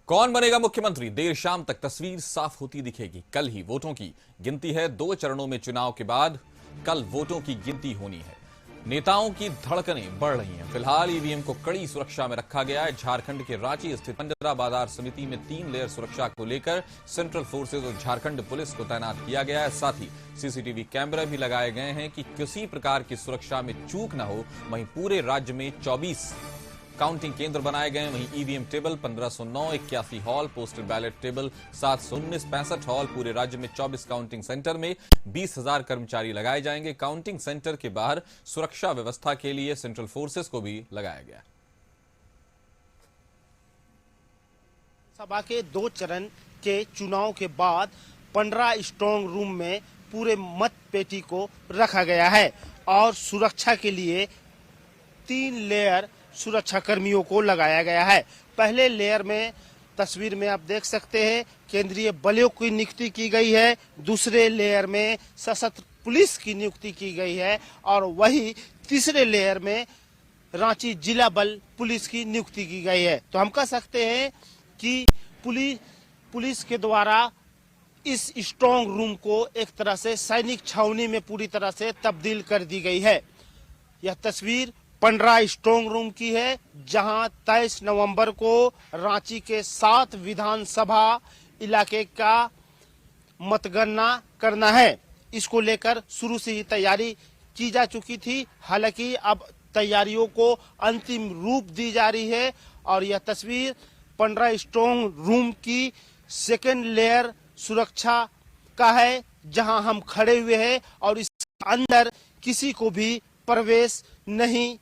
कौन बनेगा मुख्यमंत्री? देर शाम तक तस्वीर साफ होती दिखेगी। कल ही वोटों की गिनती है। 2 चरणों में चुनाव के बाद कल वोटों की गिनती होनी है। नेताओं की धड़कनें बढ़ रही हैं। फिलहाल ईवीएम को कड़ी सुरक्षा में रखा गया है। झारखंड के रांची स्थित पंडरा बाजार समिति में 3 लेयर सुरक्षा को लेकर सेंट्रल फोर्सेज और झारखंड पुलिस को तैनात किया गया है। साथ ही सीसीटीवी कैमरे भी लगाए गए हैं कि किसी प्रकार की सुरक्षा में चूक न हो। वहीं पूरे राज्य में 24 काउंटिंग केंद्र बनाए गए। वहीं EVM table 1509, 81 hall, postal ballot table 719, 65 hall. पूरे राज्य में 24 काउंटिंग सेंटर में 20,000 कर्मचारी लगाए जाएंगे। काउंटिंग सेंटर के बाहर सुरक्षा व्यवस्था के लिए सेंट्रल फोर्सेस को भी लगाया गया। सभा के 2 चरण के चुनाव के बाद पंडरा स्ट्रांग रूम में पूरे मत पेटी को रखा गया है और सुरक्षा के लिए 3 लेयर सुरक्षा कर्मियों को लगाया गया है। पहले लेयर में तस्वीर में आप देख सकते हैं केंद्रीय बलों की नियुक्ति की गई है। दूसरे लेयर में सशस्त्र पुलिस की नियुक्ति की गई है और वही तीसरे लेयर में रांची जिला बल पुलिस की नियुक्ति की गई है। तो हम कह सकते हैं कि पुलिस के द्वारा इस स्ट्रांग रूम को एक तरह से सैनिक छावनी में पूरी तरह से तब्दील कर दी गई है। यह तस्वीर पंडरा स्ट्रांग रूम की है, जहां 23 नवंबर को रांची के 7 विधानसभा इलाके का मतगणना करना है। इसको लेकर शुरू से ही तैयारी की जा चुकी थी। हालांकि अब तैयारियों को अंतिम रूप दी जा रही है और यह तस्वीर पंडरा स्ट्रांग रूम की सेकेंड लेयर सुरक्षा का है, जहां हम खड़े हुए हैं और इस अंदर किसी को भी प्रवेश नहीं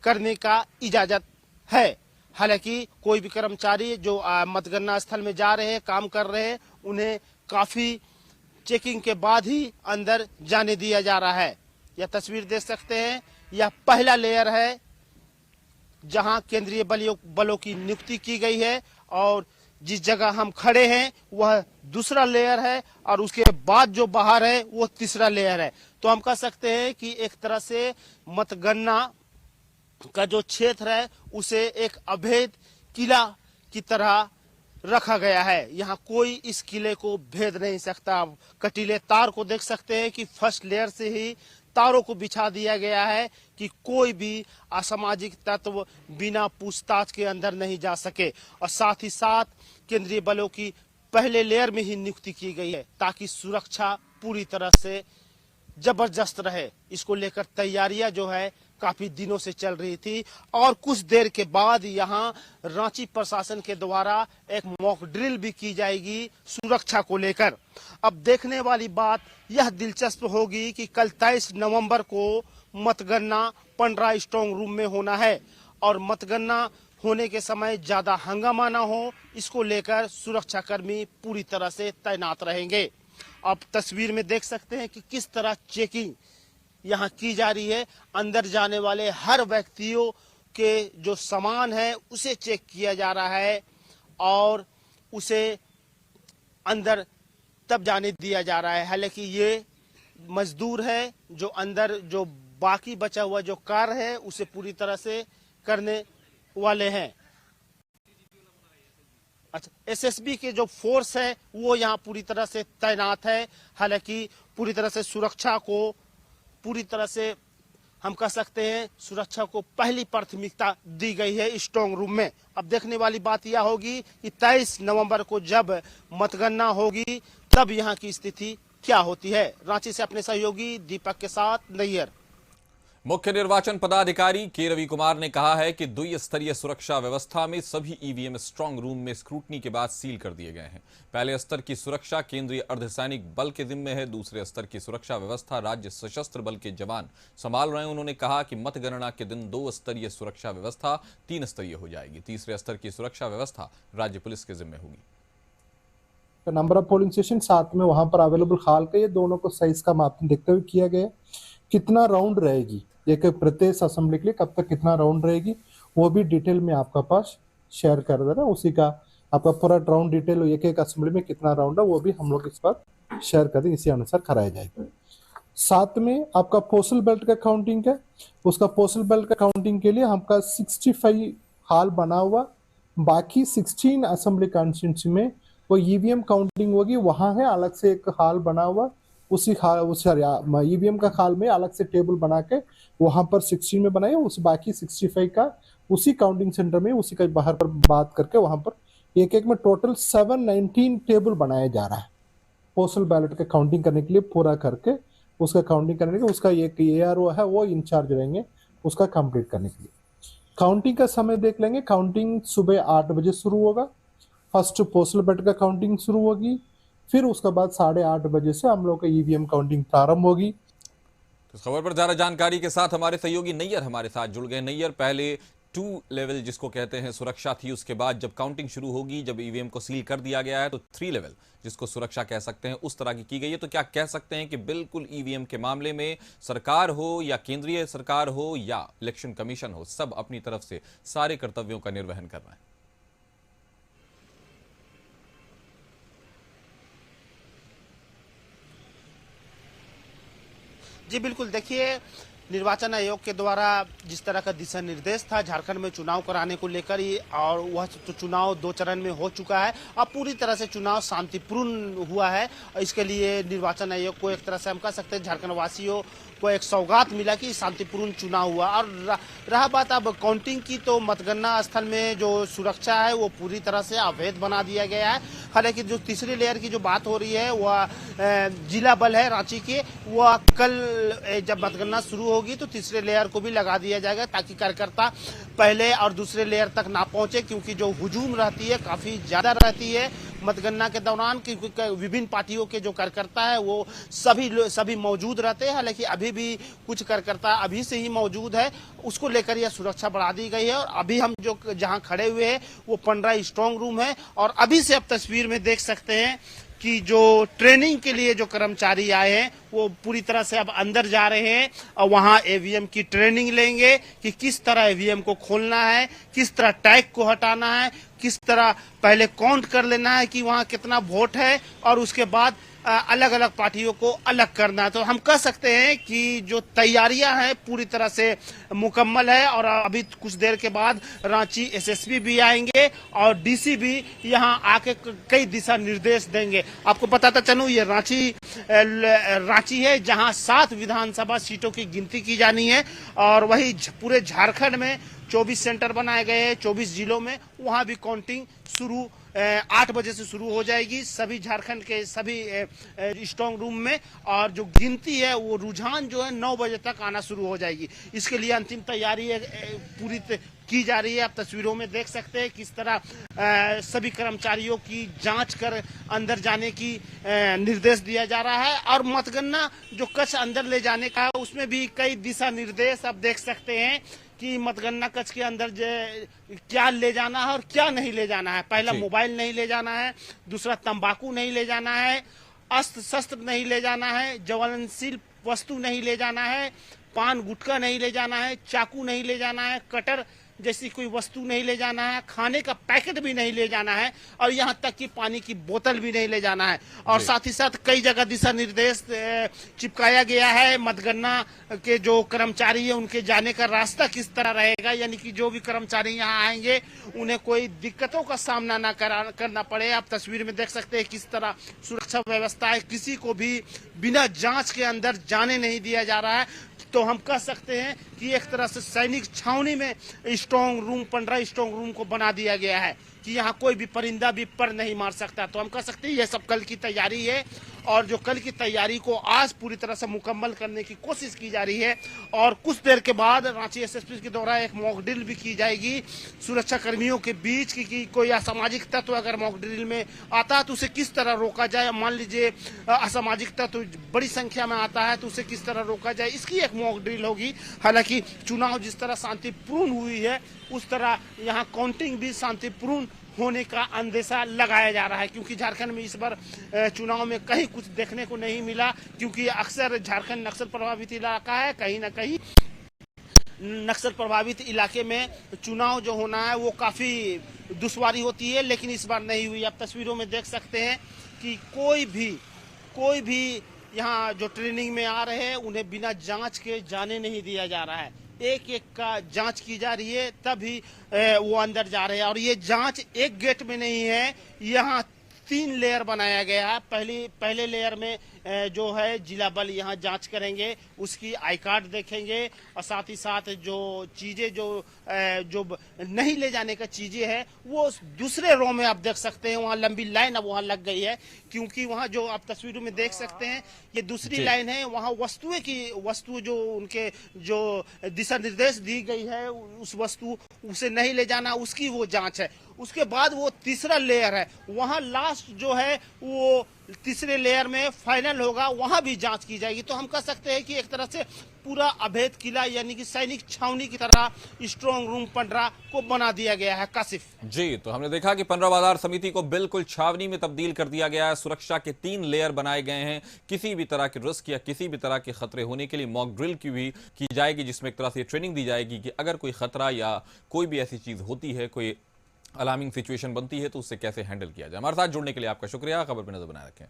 करने का इजाजत है। हालांकि कोई भी कर्मचारी जो मतगणना स्थल में जा रहे हैं, काम कर रहे हैं, उन्हें काफी चेकिंग के बाद ही अंदर जाने दिया जा रहा है। यह तस्वीर देख सकते हैं, यह पहला लेयर है जहां केंद्रीय बलों की नियुक्ति की गई है और जिस जगह हम खड़े हैं वह दूसरा लेयर है और उसके बाद जो बाहर है वो तीसरा लेयर है। तो हम कह सकते हैं कि एक तरह से मतगणना का जो क्षेत्र है उसे एक अभेद किला की तरह रखा गया है। यहाँ कोई इस किले को भेद नहीं सकता। कटीले तार को देख सकते हैं कि फर्स्ट लेयर से ही तारों को बिछा दिया गया है कि कोई भी असामाजिक तत्व बिना पूछताछ के अंदर नहीं जा सके। और साथ ही साथ केंद्रीय बलों की पहले लेयर में ही नियुक्ति की गई है ताकि सुरक्षा पूरी तरह से जबरदस्त रहे। इसको लेकर तैयारियां जो है काफी दिनों से चल रही थी और कुछ देर के बाद यहाँ रांची प्रशासन के द्वारा एक मॉक ड्रिल भी की जाएगी सुरक्षा को लेकर। अब देखने वाली बात यह दिलचस्प होगी कि कल 23 नवंबर को मतगणना पंडरा स्ट्रांग रूम में होना है और मतगणना होने के समय ज्यादा हंगामा ना हो, इसको लेकर सुरक्षा कर्मी पूरी तरह से तैनात रहेंगे। आप तस्वीर में देख सकते हैं कि किस तरह चेकिंग यहाँ की जा रही है। अंदर जाने वाले हर व्यक्तियों के जो सामान है उसे चेक किया जा रहा है और उसे अंदर तब जाने दिया जा रहा है। हालांकि ये मजदूर है जो अंदर जो बाकी बचा हुआ जो कार्य है उसे पूरी तरह से करने वाले हैं। अच्छा, एसएसबी के जो फोर्स है वो यहाँ पूरी तरह से तैनात है। हालांकि पूरी तरह से सुरक्षा को पूरी तरह से हम कह सकते हैं सुरक्षा को पहली प्राथमिकता दी गई है स्ट्रांग रूम में। अब देखने वाली बात यह होगी कि 23 नवंबर को जब मतगणना होगी तब यहाँ की स्थिति क्या होती है। रांची से अपने सहयोगी दीपक के साथ नैयर। मुख्य निर्वाचन पदाधिकारी के रवि कुमार ने कहा है कि द्विस्तरीय सुरक्षा व्यवस्था में सभी ईवीएम स्ट्रांग रूम में स्क्रूटनी के बाद सील कर दिए गए हैं। पहले स्तर की सुरक्षा केंद्रीय अर्धसैनिक बल के जिम्मे है। दूसरे स्तर की सुरक्षा व्यवस्था राज्य सशस्त्र बल के जवान संभाल रहे हैं। उन्होंने कहा कि मतगणना के दिन 2 स्तरीय सुरक्षा व्यवस्था 3 स्तरीय हो जाएगी। तीसरे स्तर की सुरक्षा व्यवस्था राज्य पुलिस के जिम्मे होगी। नंबर ऑफ पोलिंग स्टेशन साथ में वहां पर अवेलेबल खाल का ये दोनों को साइज का मापन देखते हुए किया गया। कितना राउंड रहेगी एक प्रत्येक असेंबली के लिए, कब तक कितना राउंड रहेगी वो भी डिटेल में आपका पास शेयर कर देना। उसी का आपका पूरा राउंड डिटेल एक एक असेंबली में कितना राउंड है वो भी हम लोग इस पर शेयर कर देंगे। इसी अनुसार कराया जाएगा। साथ में आपका पोस्टल बेल्ट का काउंटिंग है। उसका पोस्टल बेल्ट का काउंटिंग के लिए हमका 65 हॉल बना हुआ बाकी 16 असेंबली कॉन्स्टिट्यूंसी में वो ईवीएम काउंटिंग होगी, वहां है अलग से एक हॉल बना हुआ, उसी हॉल उस ईवीएम का हॉल में अलग से टेबल बना के वहां पर 16 में बनाए, उस बाकी 65 का उसी काउंटिंग सेंटर में उसी का बाहर पर बात करके वहां पर एक एक में टोटल 719 टेबल बनाया जा रहा है पोस्टल बैलेट का काउंटिंग करने के लिए, पूरा करके उसका काउंटिंग करने के लिए उसका एक एआरओ है वो इंचार्ज रहेंगे उसका कंप्लीट करने के लिए। काउंटिंग का समय देख लेंगे, काउंटिंग सुबह 8 बजे शुरू होगा, फर्स्ट पोस्टल बैलेट का काउंटिंग शुरू होगी, फिर उसके बाद 8:30 बजे से हम लोग का ईवीएम काउंटिंग प्रारंभ होगी। तो इस खबर पर ज्यादा जानकारी के साथ हमारे सहयोगी नैयर हमारे साथ जुड़ गए। नैयर, पहले 2 लेवल जिसको कहते हैं सुरक्षा थी, उसके बाद जब काउंटिंग शुरू होगी, जब ईवीएम को सील कर दिया गया है तो 3 लेवल जिसको सुरक्षा कह सकते हैं उस तरह की गई है। तो क्या कह सकते हैं कि बिल्कुल ईवीएम के मामले में सरकार हो या केंद्रीय सरकार हो या इलेक्शन कमीशन हो, सब अपनी तरफ से सारे कर्तव्यों का निर्वहन कर रहे हैं? जी बिल्कुल, देखिए निर्वाचन आयोग के द्वारा जिस तरह का दिशा निर्देश था झारखंड में चुनाव कराने को लेकर ही, और वह तो चुनाव 2 चरण में हो चुका है, अब पूरी तरह से चुनाव शांतिपूर्ण हुआ है। इसके लिए निर्वाचन आयोग को एक तरह से हम कह सकते हैं झारखंड वासियों को एक सौगात मिला कि शांतिपूर्ण चुनाव हुआ। और रहा बात अब काउंटिंग की, तो मतगणना स्थल में जो सुरक्षा है वो पूरी तरह से अवैध बना दिया गया है। हालांकि जो तीसरी लेयर की जो बात हो रही है वह जिला बल है रांची के, वह कल जब मतगणना शुरू होगी तो तीसरे लेयर को भी लगा दिया जाएगा ताकि कार्यकर्ता पहले और दूसरे लेयर तक ना पहुंचे, क्योंकि जो हुजूम रहती है काफी ज्यादा रहती है मतगणना के दौरान, क्योंकि विभिन्न पार्टियों के जो कार्यकर्ता है वो सभी मौजूद रहते हैं। हालांकि अभी भी कुछ कार्यकर्ता अभी से ही मौजूद है, उसको लेकर यह सुरक्षा बढ़ा दी गई है। और अभी हम जो जहां खड़े हुए हैं वो 15 स्ट्रांग रूम है, और अभी से आप तस्वीर में देख सकते हैं कि जो ट्रेनिंग के लिए जो कर्मचारी आए हैं वो पूरी तरह से अब अंदर जा रहे हैं और वहां ईवीएम की ट्रेनिंग लेंगे कि किस तरह ईवीएम को खोलना है, किस तरह टैग को हटाना है, किस तरह पहले काउंट कर लेना है कि वहां कितना वोट है, और उसके बाद अलग अलग पार्टियों को अलग करना है। तो हम कह सकते हैं कि जो तैयारियां हैं पूरी तरह से मुकम्मल है। और अभी कुछ देर के बाद रांची एसएसपी भी आएंगे और डीसी भी यहां आके कई दिशा निर्देश देंगे। आपको बताता चलूं ये रांची है जहां 7 विधानसभा सीटों की गिनती की जानी है, और वही पूरे झारखंड में 24 सेंटर बनाए गए हैं 24 जिलों में, वहां भी काउंटिंग शुरू 8 बजे से शुरू हो जाएगी सभी झारखंड के सभी स्ट्रांग रूम में, और जो गिनती है वो रुझान जो है 9 बजे तक आना शुरू हो जाएगी। इसके लिए अंतिम तैयारी पूरी की जा रही है। आप तस्वीरों में देख सकते हैं किस तरह सभी कर्मचारियों की जांच कर अंदर जाने की निर्देश दिया जा रहा है। और मतगणना जो कक्ष अंदर ले जाने का है उसमें भी कई दिशा निर्देश आप देख सकते हैं कि मतगणना कक्ष के अंदर क्या ले जाना है और क्या नहीं ले जाना है। पहला मोबाइल नहीं ले जाना है, दूसरा तंबाकू नहीं ले जाना है, अस्त्र शस्त्र नहीं ले जाना है, ज्वलनशील वस्तु नहीं ले जाना है, पान गुटखा नहीं ले जाना है, चाकू नहीं ले जाना है, कटर जैसी कोई वस्तु नहीं ले जाना है, खाने का पैकेट भी नहीं ले जाना है, और यहाँ तक कि पानी की बोतल भी नहीं ले जाना है। और साथ ही साथ कई जगह दिशा निर्देश चिपकाया गया है। मतगणना के जो कर्मचारी है उनके जाने का रास्ता किस तरह रहेगा, यानी कि जो भी कर्मचारी यहाँ आएंगे उन्हें कोई दिक्कतों का सामना ना करना पड़े। आप तस्वीर में देख सकते हैं किस तरह सुरक्षा व्यवस्था है, किसी को भी बिना जांच के अंदर जाने नहीं दिया जा रहा है। तो हम कह सकते हैं कि एक तरह से सैनिक छावनी में स्ट्रांग रूम 15 स्ट्रांग रूम को बना दिया गया है कि यहाँ कोई भी परिंदा भी पर नहीं मार सकता। तो हम कह सकते हैं यह सब कल की तैयारी है, और जो कल की तैयारी को आज पूरी तरह से मुकम्मल करने की कोशिश की जा रही है। और कुछ देर के बाद रांची एसएसपी के द्वारा एक मॉक ड्रिल भी की जाएगी सुरक्षा कर्मियों के बीच कि कोई असामाजिक तत्व अगर मॉक ड्रिल में आता है तो उसे किस तरह रोका जाए। मान लीजिए असामाजिक तत्व बड़ी संख्या में आता है तो उसे किस तरह रोका जाए, इसकी एक मॉक ड्रिल होगी। हालांकि चुनाव जिस तरह शांतिपूर्ण हुई है उस तरह यहाँ काउंटिंग भी शांतिपूर्ण होने का अंदेशा लगाया जा रहा है, क्योंकि झारखंड में इस बार चुनाव में कहीं कुछ देखने को नहीं मिला, क्योंकि अक्सर झारखंड नक्सल प्रभावित इलाका है। कहीं ना कहीं नक्सल प्रभावित इलाके में चुनाव जो होना है वो काफी दुश्वारी होती है, लेकिन इस बार नहीं हुई। आप तस्वीरों में देख सकते हैं कि कोई भी यहाँ जो ट्रेनिंग में आ रहे हैं उन्हें बिना जांच के जाने नहीं दिया जा रहा है। एक एक का जांच की जा रही है, तभी वो अंदर जा रहे हैं। और ये जांच एक गेट में नहीं है, यहाँ 3 लेयर बनाया गया है। पहले लेयर में जो है जिला बल यहाँ जांच करेंगे, उसकी आई कार्ड देखेंगे, और साथ ही साथ जो चीजें जो नहीं ले जाने का चीजें हैं वो दूसरे रो में आप देख सकते हैं। वहाँ लंबी लाइन अब वहाँ लग गई है, क्योंकि वहाँ जो आप तस्वीरों में देख सकते हैं ये दूसरी लाइन है। वहाँ वस्तु जो उनके जो दिशा निर्देश दी गई है, उस वस्तु उसे नहीं ले जाना, उसकी वो जांच है। उसके बाद वो तीसरा लेयर है, वहाँ लास्ट जो है वो तीसरे लेयर में फाइनल होगा, वहां भी जांच की जाएगी। तो हम कह सकते हैं कि एक तरह से पूरा अभेद किला यानी कि सैनिक छावनी की तरह स्ट्रांग रूम 15 को बना दिया गया है। कासिफ जी, तो हमने देखा कि 15 बाजार समिति को बिल्कुल छावनी में तब्दील कर दिया गया है। सुरक्षा के 3 लेयर बनाए गए हैं। किसी भी तरह के रिस्क या किसी भी तरह के खतरे होने के लिए मॉक ड्रिल की भी की जाएगी, जिसमें एक तरह से ट्रेनिंग दी जाएगी कि अगर कोई खतरा या कोई भी ऐसी चीज होती है, कोई अलार्मिंग सिचुएशन बनती है, तो उससे कैसे हैंडल किया जाए। हमारे साथ जुड़ने के लिए आपका शुक्रिया। खबर पर नजर बनाए रखें।